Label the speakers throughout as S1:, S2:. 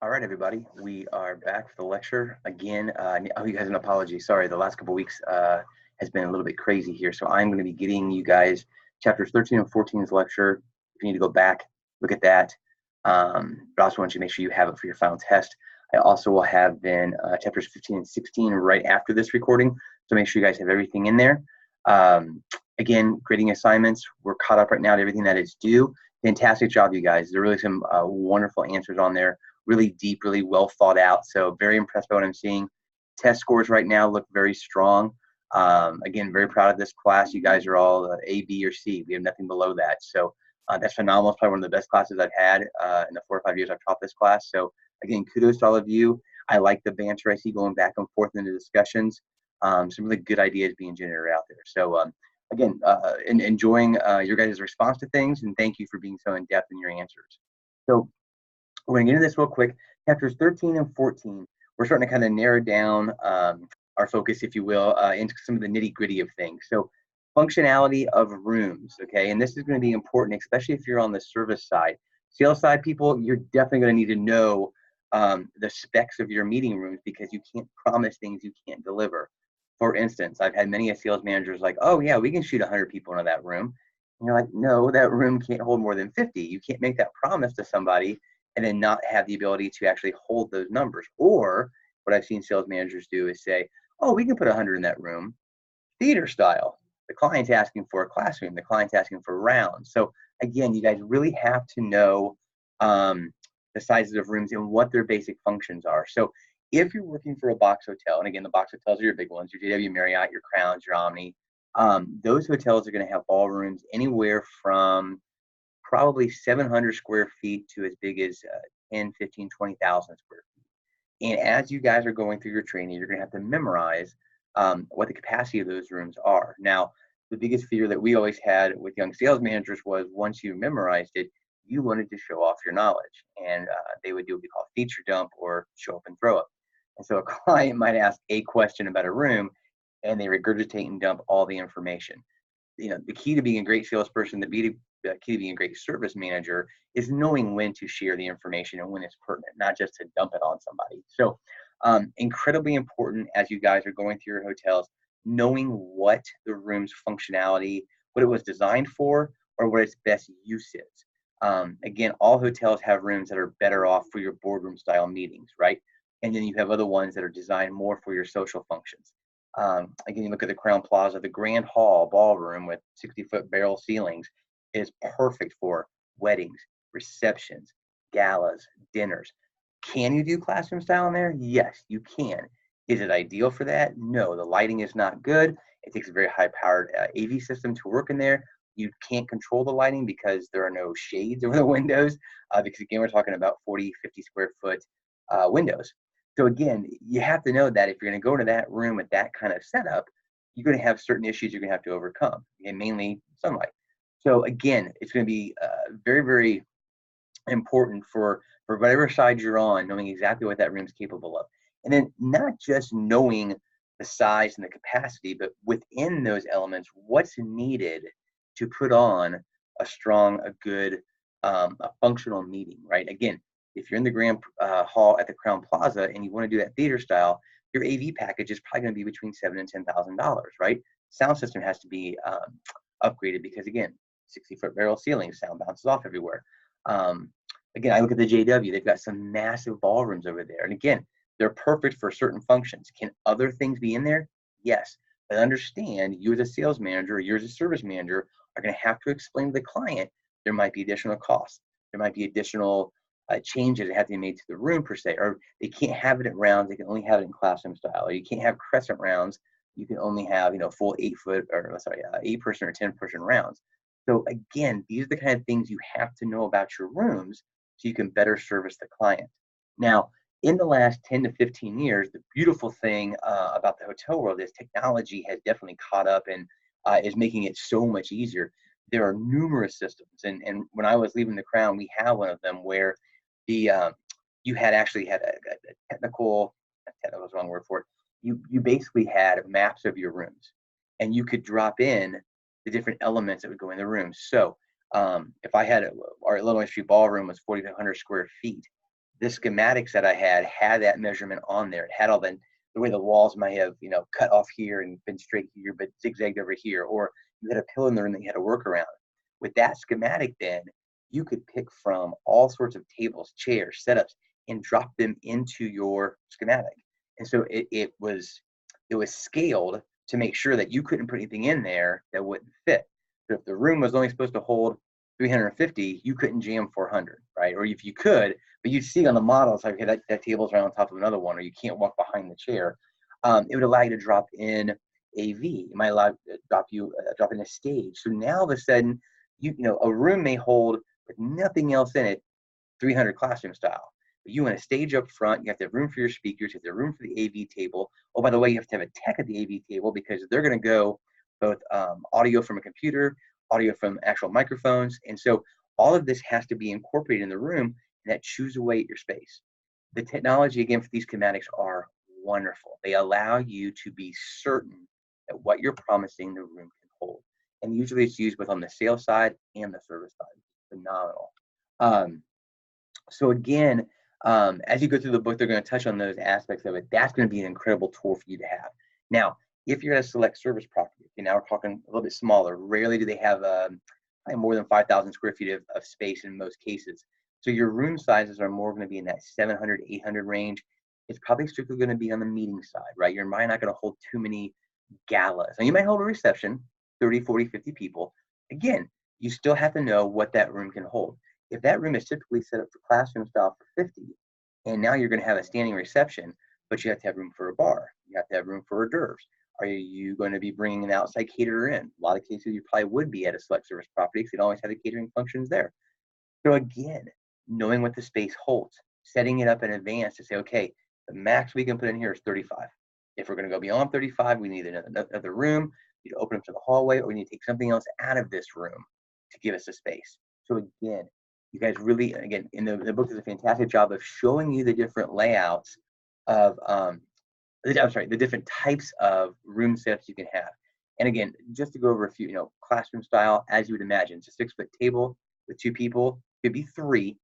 S1: All right, everybody, we are back for the lecture again. I owe you guys an apology. Sorry, the last couple of weeks has been a little bit crazy here. So I'm going to be getting you guys chapters 13 and 14's lecture. If you need to go back, look at that. But I also want you to make sure you have it for your final test. I also will have then chapters 15 and 16 right after this recording. So make sure you guys have everything in there. Again, grading assignments, we're caught up right now to everything that is due. Fantastic job, you guys. There are really some wonderful answers on there. Really deep, really well thought out. So very impressed by what I'm seeing. Test scores right now look very strong. Again, very proud of this class. You guys are all A, B, or C. We have nothing below that. So that's phenomenal. It's probably one of the best classes I've had in the 4 or 5 years I've taught this class. So again, kudos to all of you. I like the banter I see going back and forth in the discussions. Some really good ideas being generated out there. So again, enjoying your guys' response to things, and thank you for being so in-depth in your answers. So we're going to get into this real quick. Chapters 13 and 14, we're starting to kind of narrow down our focus, if you will, into some of the nitty-gritty of things. So functionality of rooms, okay? And this is going to be important, especially if you're on the service side. Sales side people, you're definitely going to need to know the specs of your meeting rooms because you can't promise things you can't deliver. For instance, I've had many sales managers like, oh, yeah, we can shoot 100 people into that room. And you're like, no, that room can't hold more than 50. You can't make that promise to somebody and then not have the ability to actually hold those numbers. Or what I've seen sales managers do is say, oh, we can put 100 in that room, theater style. The client's asking for a classroom. The client's asking for rounds. So again, you guys really have to know the sizes of rooms and what their basic functions are. So if you're working for a box hotel, and again, the box hotels are your big ones, your JW Marriott, your Crowns, your Omni, those hotels are going to have ballrooms anywhere from probably 700 square feet to as big as 10, 15, 20,000 square feet. And as you guys are going through your training, you're going to have to memorize what the capacity of those rooms are. Now, the biggest fear that we always had with young sales managers was once you memorized it, you wanted to show off your knowledge. And they would do what we call feature dump or show up and throw up. And so a client might ask a question about a room and they regurgitate and dump all the information. The key to being a great salesperson, the key to being a great service manager is knowing when to share the information and when it's pertinent, not just to dump it on somebody. So incredibly important as you guys are going through your hotels, knowing what the room's functionality, what it was designed for, or what its best use is. Again, all hotels have rooms that are better off for your boardroom style meetings, right? And then you have other ones that are designed more for your social functions. Again, you look at the Crown Plaza, the Grand Hall ballroom with 60-foot barrel ceilings is perfect for weddings, receptions, galas, dinners. Can you do classroom style in there? Yes, you can. Is it ideal for that? No, the lighting is not good. It takes a very high-powered AV system to work in there. You can't control the lighting because there are no shades over the windows because, again, we're talking about 40, 50 square foot windows. So again, you have to know that if you're going to go into that room with that kind of setup, you're going to have certain issues you're going to have to overcome, and mainly sunlight. So again, it's going to be very, very important for whatever side you're on, knowing exactly what that room is capable of. And then not just knowing the size and the capacity, but within those elements, what's needed to put on a strong, a good, a functional meeting, right? Again, if you're in the Grand Hall at the Crown Plaza and you want to do that theater style, your AV package is probably going to be between $7,000 and $10,000, right? Sound system has to be upgraded because, again, 60-foot barrel ceilings, sound bounces off everywhere. Again, I look at the JW, they've got some massive ballrooms over there. And again, they're perfect for certain functions. Can other things be in there? Yes. But understand, you as a sales manager or you as a service manager are going to have to explain to the client there might be additional costs. There might be additional changes that have to be made to the room per se, or they can't have it at rounds. They can only have it in classroom style. Or you can't have crescent rounds. You can only have, full 8-foot or 8-person or 10-person rounds. So again, these are the kind of things you have to know about your rooms so you can better service the client. Now, in the last 10 to 15 years, the beautiful thing about the hotel world is technology has definitely caught up and is making it so much easier. There are numerous systems, and when I was leaving the Crown, we have one of them where the you had actually had a technical was the wrong word for it. You basically had maps of your rooms, and you could drop in the different elements that would go in the room. So if I had our Illinois Street Ballroom was 4,500 square feet, the schematics that I had that measurement on there. It had all the way the walls might have, cut off here and been straight here, but zigzagged over here, or you had a pillow in the room that you had to work around. With that schematic, then you could pick from all sorts of tables, chairs, setups, and drop them into your schematic. And so it was scaled to make sure that you couldn't put anything in there that wouldn't fit. So if the room was only supposed to hold 350, you couldn't jam 400, right? Or if you could, but you'd see on the models, like, okay, that table's right on top of another one, or you can't walk behind the chair. It would allow you to drop in AV. It might allow you to drop in a stage. So now all of a sudden, a room may hold with nothing else in it, 300 classroom style. But you want a stage up front. You have to have room for your speakers. You have to have room for the AV table. Oh, by the way, you have to have a tech at the AV table because they're going to go both audio from a computer, audio from actual microphones. And so all of this has to be incorporated in the room, and that chews away at your space. The technology, again, for these schematics are wonderful. They allow you to be certain that what you're promising the room can hold. And usually it's used both on the sales side and the service side. Phenomenal. So again, as you go through the book, they're going to touch on those aspects of it. That's going to be an incredible tool for you to have. Now, if you're at a select service property, okay, now we're talking a little bit smaller. Rarely do they have more than 5,000 square feet of space in most cases. So your room sizes are more going to be in that 700, 800 range. It's probably strictly going to be on the meeting side, right? You're probably not going to hold too many galas. And you might hold a reception, 30, 40, 50 people. Again, you still have to know what that room can hold. If that room is typically set up for classroom style for 50, and now you're going to have a standing reception, but you have to have room for a bar. You have to have room for hors d'oeuvres. Are you going to be bringing an outside caterer in? A lot of cases you probably would be at a select service property because they'd always have the catering functions there. So again, knowing what the space holds, setting it up in advance to say, okay, the max we can put in here is 35. If we're going to go beyond 35, we need another room. We need to open up to the hallway, or we need to take something else out of this room to give us a space. So again, you guys really, again, in the book does a fantastic job of showing you the different layouts of, the different types of room setups you can have. And again, just to go over a few, classroom style, as you would imagine, it's a 6-foot table with 2 people, could be 3,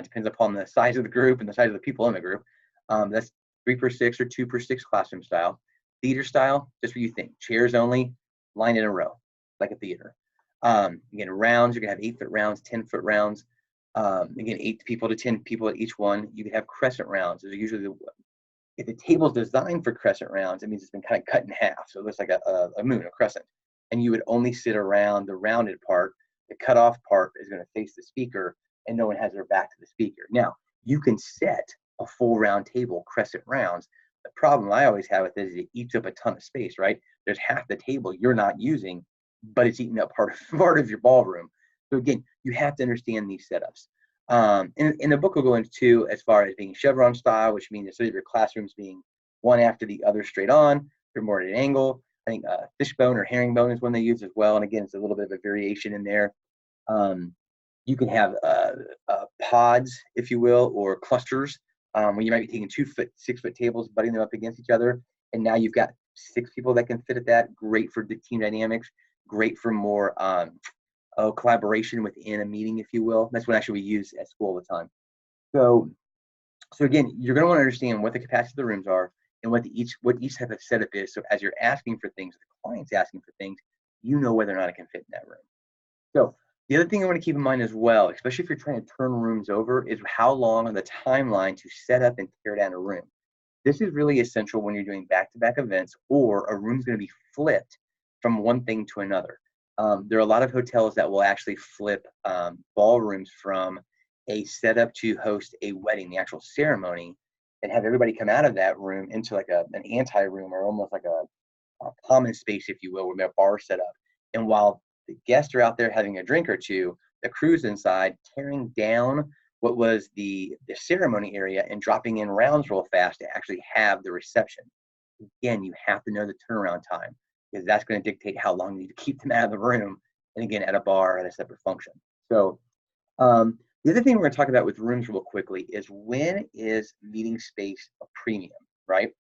S1: depends upon the size of the group and the size of the people in the group. That's 3x6 or 2x6 classroom style. Theater style, just what you think, chairs only, lined in a row, like a theater. Again, rounds, you're gonna have 8-foot rounds, 10-foot rounds. Again, 8 people to 10 people at each one. You could have crescent rounds. Those are usually if the table's designed for crescent rounds, it means it's been kind of cut in half. So it looks like a moon, a crescent. And you would only sit around the rounded part. The cut off part is going to face the speaker, and no one has their back to the speaker. Now, you can set a full round table, crescent rounds. The problem I always have with this is it eats up a ton of space, right? There's half the table you're not using, but it's eating up part of your ballroom. So again, you have to understand these setups. And the book will go into as far as being chevron style, which means instead of your classrooms being one after the other straight on, they're more at an angle. I think fishbone or herringbone is one they use as well. And again, it's a little bit of a variation in there. You can have pods, if you will, or clusters, where you might be taking 2-foot, 6-foot tables, butting them up against each other. And now you've got 6 people that can fit at that. Great for team dynamics. Great for more collaboration within a meeting, if you will. That's what actually we use at school all the time. So again, you're going to want to understand what the capacity of the rooms are and what each type of setup is. So as you're asking for things, the client's asking for things, you know whether or not it can fit in that room. So the other thing I want to keep in mind as well, especially if you're trying to turn rooms over, is how long on the timeline to set up and tear down a room. This is really essential when you're doing back-to-back events or a room's going to be flipped from one thing to another. There are a lot of hotels that will actually flip ballrooms from a setup to host a wedding, the actual ceremony, and have everybody come out of that room into like an anti-room or almost like a common space, if you will, where we have bar set up. And while the guests are out there having a drink or two, the crew's inside tearing down what was the ceremony area and dropping in rounds real fast to actually have the reception. Again, you have to know the turnaround time, because that's going to dictate how long you need to keep them out of the room, and again, at a bar, at a separate function. So the other thing we're going to talk about with rooms real quickly is, when is meeting space a premium, right?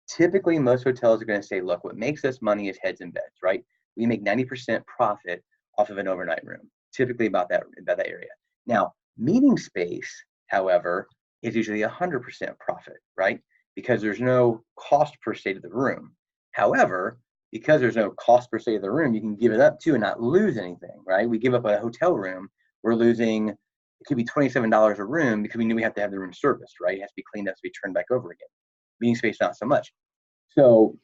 S1: Typically, most hotels are going to say, look, what makes us money is heads and beds, right? We make 90% profit off of an overnight room, typically about that area. Now, meeting space, however, is usually 100% profit, right? Because there's no cost per se to the room. However, because there's no cost per se to the room, you can give it up too and not lose anything, right? We give up a hotel room, we're losing, it could be $27 a room because we knew we have to have the room serviced, right? It has to be cleaned up to be turned back over again. Meeting space, not so much. So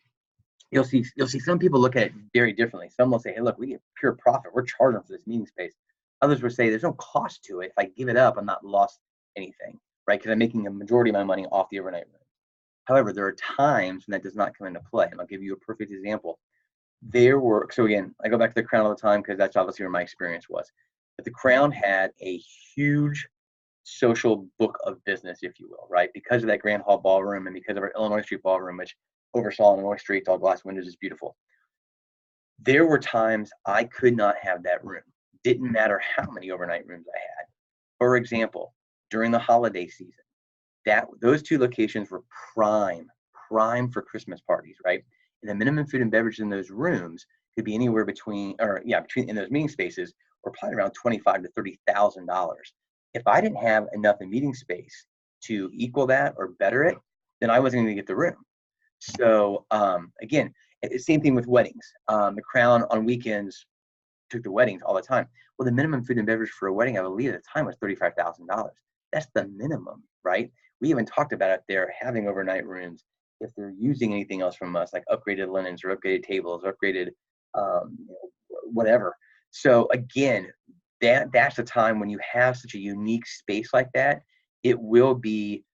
S1: you'll see some people look at it very differently. Some will say, hey, look, we get pure profit. We're charging for this meeting space. Others will say there's no cost to it. If I give it up, I'm not lost anything, right? Because I'm making a majority of my money off the overnight room. However, there are times when that does not come into play. And I'll give you a perfect example. So again, I go back to the Crown all the time because that's obviously where my experience was. But the Crown had a huge social book of business, if you will, right? Because of that Grand Hall Ballroom and because of our Illinois Street Ballroom, which oversaw Illinois Street, all glass windows, is beautiful. There were times I could not have that room. Didn't matter how many overnight rooms I had. For example, during the holiday season, those two locations were prime for Christmas parties, right? And the minimum food and beverage in those rooms could be anywhere between in those meeting spaces were probably around $25,000 to $30,000. If I didn't have enough in meeting space to equal that or better it, then I wasn't going to get the room. So again, same thing with weddings. The Crown on weekends took the weddings all the time. Well, the minimum food and beverage for a wedding, I believe at the time, was $35,000. That's the minimum, right? We even talked about it there having overnight rooms if they're using anything else from us, like upgraded linens or upgraded tables, upgraded whatever. So again, that's the time when you have such a unique space like that, it will be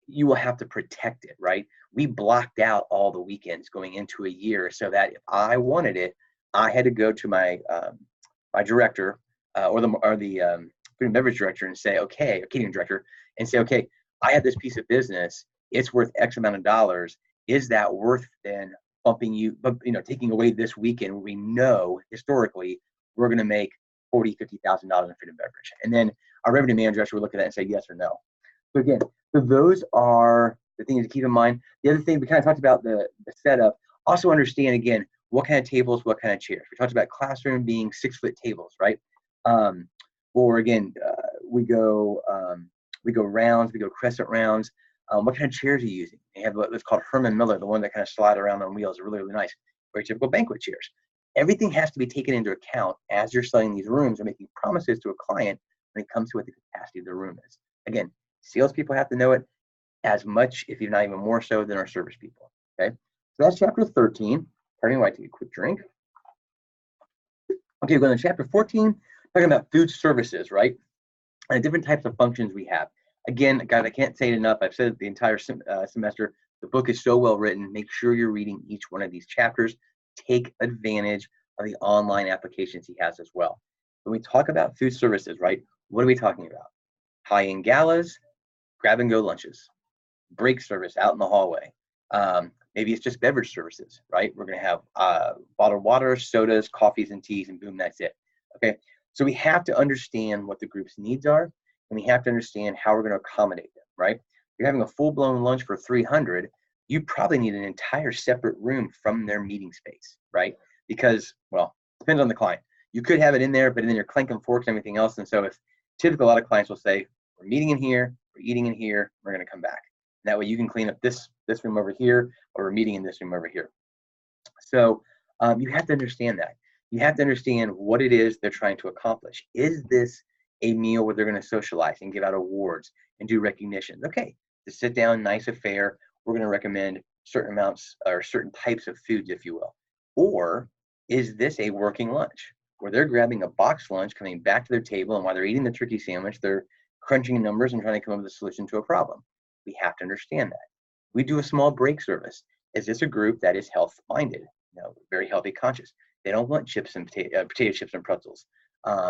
S1: you will have to protect it, right? We blocked out all the weekends going into a year so that if I wanted it, I had to go to my my director or the food and beverage director and say, okay, or catering director, and say, okay, I have this piece of business. It's worth X amount of dollars. Is that worth then taking away this weekend where we know historically we're going to make $40,000, $50,000 in food and beverage? And then our revenue manager actually would look at that and say yes or no. So again, so those are the things to keep in mind. The other thing, we kind of talked about the setup. Also understand, again, what kind of tables, what kind of chairs. We talked about classroom being 6-foot tables, right? Or again, we go rounds, we go crescent rounds. What kind of chairs are you using? They have what's called Herman Miller, the one that kind of slide around on wheels. Really, really nice. Very typical banquet chairs. Everything has to be taken into account as you're selling these rooms or making promises to a client when it comes to what the capacity of the room is. Again, salespeople have to know it as much, if not even more so, than our service people. Okay, so that's chapter 13. Pardon me while I take a quick drink. Okay, we're going to chapter 14, talking about food services, right? And the different types of functions we have. Again, guys, I can't say it enough. I've said it the entire semester. The book is so well written. Make sure you're reading each one of these chapters. Take advantage of the online applications he has as well. When we talk about food services, right, what are we talking about? High-end galas, grab-and-go lunches, break service out in the hallway. Maybe it's just beverage services, right? We're going to have bottled water, sodas, coffees, and teas, and boom, that's it. Okay, so we have to understand what the group's needs are, and we have to understand how we're going to accommodate them, right? If you're having a full-blown lunch for 300, you probably need an entire separate room from their meeting space, right? Because, well, it depends on the client. You could have it in there, but then you're clanking forks and everything else. And so if typically a lot of clients will say, we're meeting in here, we're eating in here, we're going to come back. And that way you can clean up this room over here, or we're meeting in this room over here. So you have to understand that. You have to understand what it is they're trying to accomplish. Is this a meal where they're going to socialize and give out awards and do recognitions? Okay, to sit down, nice affair, we're going to recommend certain amounts or certain types of foods, if you will. Or is this a working lunch where they're grabbing a box lunch, coming back to their table, and while they're eating the turkey sandwich, they're crunching numbers and trying to come up with a solution to a problem? We have to understand that. We do a small break service. Is this a group that is health-minded, very healthy conscious? They don't want chips and potato chips and pretzels.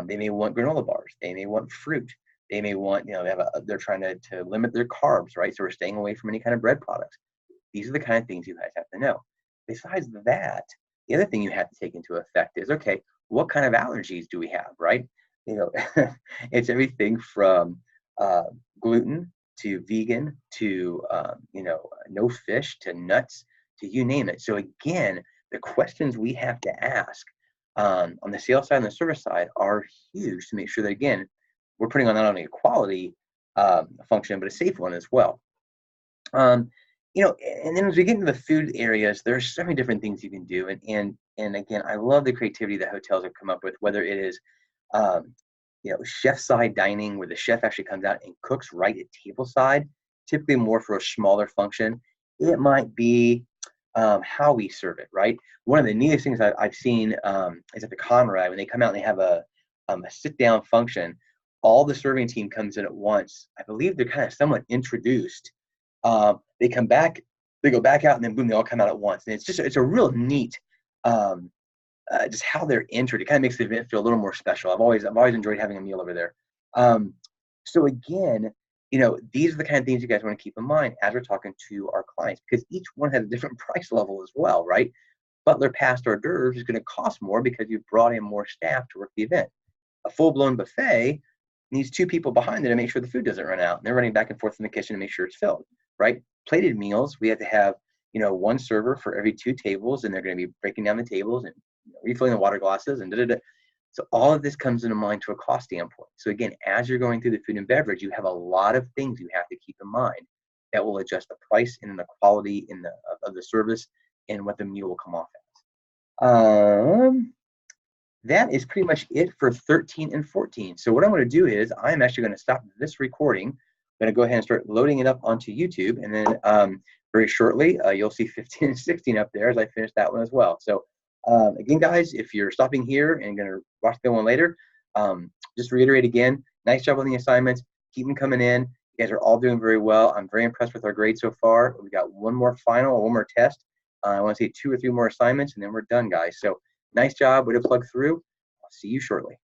S1: They may want granola bars. They may want fruit. They may want, they're trying to limit their carbs, right? So we're staying away from any kind of bread products. These are the kind of things you guys have to know. Besides that, the other thing you have to take into effect is, okay, what kind of allergies do we have, right? It's everything from gluten to vegan to no fish to nuts to you name it. So again, the questions we have to ask on the sales side and the service side are huge to make sure that, again, we're putting on not only quality, function, but a safe one as well. You know, and then as we get into the food areas, there's so many different things you can do. And again, I love the creativity that hotels have come up with, whether it is, um, you know, chef side dining where the chef actually comes out and cooks right at table side, typically more for a smaller function. It might be how we serve it, right? One of the neatest things I've seen is at the Conrad when they come out and they have a sit down function. All the serving team comes in at once. I believe they're kind of somewhat introduced. They come back, they go back out, and then boom, they all come out at once. And it's a real neat, um, just how they're entered. It kind of makes the event feel a little more special. I've always enjoyed having a meal over there. Um, so again, you know, these are the kind of things you guys want to keep in mind as we're talking to our clients, because each one has a different price level as well, right? Butler past hors d'oeuvres is going to cost more because you've brought in more staff to work the event. A full-blown buffet needs two people behind it to make sure the food doesn't run out. And they're running back and forth in the kitchen to make sure it's filled, right? Plated meals, we have to have, you know, one server for every two tables, and they're going to be breaking down the tables and, you know, refilling the water glasses and da-da-da. So all of this comes into mind to a cost standpoint. So again, as you're going through the food and beverage, you have a lot of things you have to keep in mind that will adjust the price and the quality of the service and what the meal will come off as. That is pretty much it for 13 and 14. So what I'm going to do is I'm actually going to stop this recording. I'm going to go ahead and start loading it up onto YouTube. And then very shortly, you'll see 15 and 16 up there as I finish that one as well. So again, guys, if you're stopping here and going to watch the one later, just reiterate again, nice job on the assignments. Keep them coming in. You guys are all doing very well. I'm very impressed with our grades so far. We got one more final, one more test. I want to say 2 or 3 more assignments, and then we're done, guys. So nice job. Way to plug through. I'll see you shortly.